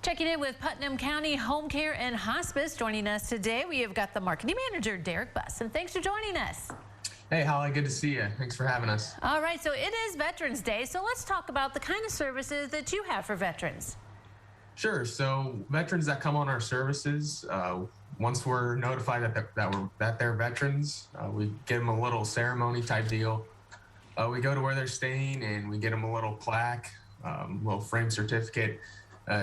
Checking in with Putnam County Homecare and Hospice. Joining us today, we have got the marketing manager, Derek Buss, and thanks for joining us. Hey, Holly, good to see you. Thanks for having us. All right, so it is Veterans Day, so let's talk about the kind of services that you have for veterans. Sure. So veterans that come on our services, once we're notified that they're veterans, we give them a little ceremony type deal. We go to where they're staying and we get them a little plaque, little frame certificate.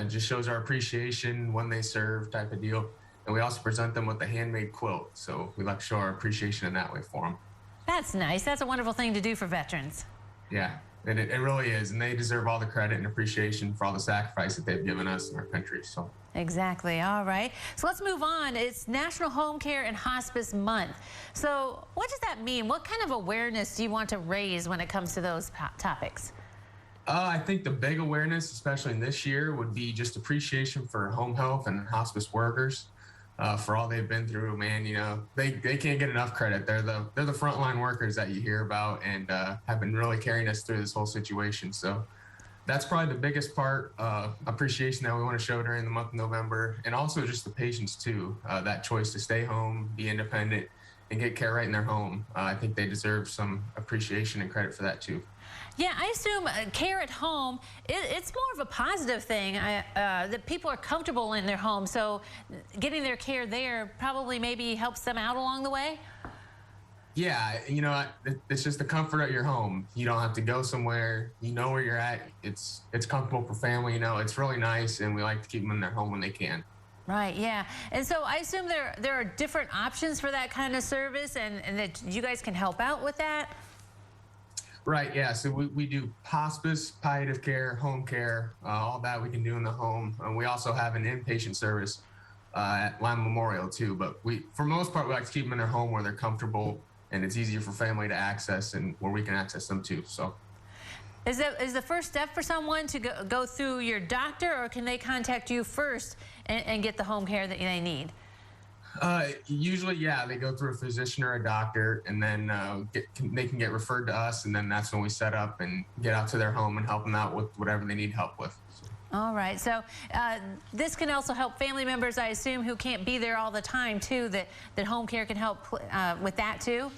Just shows our appreciation when they serve type of deal. And we also present them with a handmade quilt. So we like to show our appreciation in that way for them. That's nice. That's a wonderful thing to do for veterans. Yeah, and it really is. And they deserve all the credit and appreciation for all the sacrifice that they've given us in our country. So exactly. All right. So let's move on. It's National Home Care and Hospice Month. So what does that mean? What kind of awareness do you want to raise when it comes to those topics? I think the big awareness, especially in this year, would be just appreciation for home health and hospice workers for all they've been through. Man, you know, they can't get enough credit. They're the frontline workers that you hear about and have been really carrying us through this whole situation. So that's probably the biggest part, appreciation that we want to show during the month of November, and also just the patients too. That choice to stay home, be independent, and get care right in their home. I think they deserve some appreciation and credit for that too. Yeah, I assume care at home, it's more of a positive thing, that people are comfortable in their home, so getting their care there probably maybe helps them out along the way? Yeah, you know, it's just the comfort of your home. You don't have to go somewhere. You know where you're at. It's comfortable for family, you know. It's really nice, and we like to keep them in their home when they can. Right, yeah. And so I assume there are different options for that kind of service, and that you guys can help out with that? Right, yeah. So we do hospice, palliative care, home care, all that we can do in the home. And we also have an inpatient service at Lyme Memorial too. But for most part, we like to keep them in their home where they're comfortable and it's easier for family to access and where we can access them too. So, is the first step for someone to go through your doctor, or can they contact you first and get the home care that they need? Usually, yeah, they go through a physician or a doctor, and then they can get referred to us, and then that's when we set up and get out to their home and help them out with whatever they need help with. All right, so this can also help family members, I assume, who can't be there all the time too, that home care can help with that too?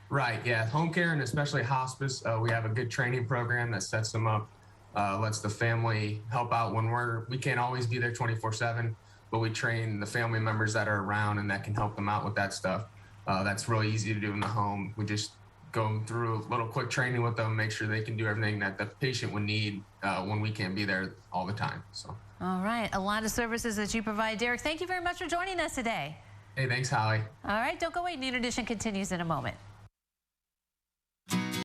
Right, yeah, home care and especially hospice, we have a good training program that sets them up, lets the family help out when we can't always be there 24/7. But we train the family members that are around and that can help them out with that stuff. That's really easy to do in the home. We just go through a little quick training with them, make sure they can do everything that the patient would need when we can't be there all the time. So. All right, a lot of services that you provide. Derek, thank you very much for joining us today. Hey, thanks, Holly. All right, don't go away. Noon Edition continues in a moment.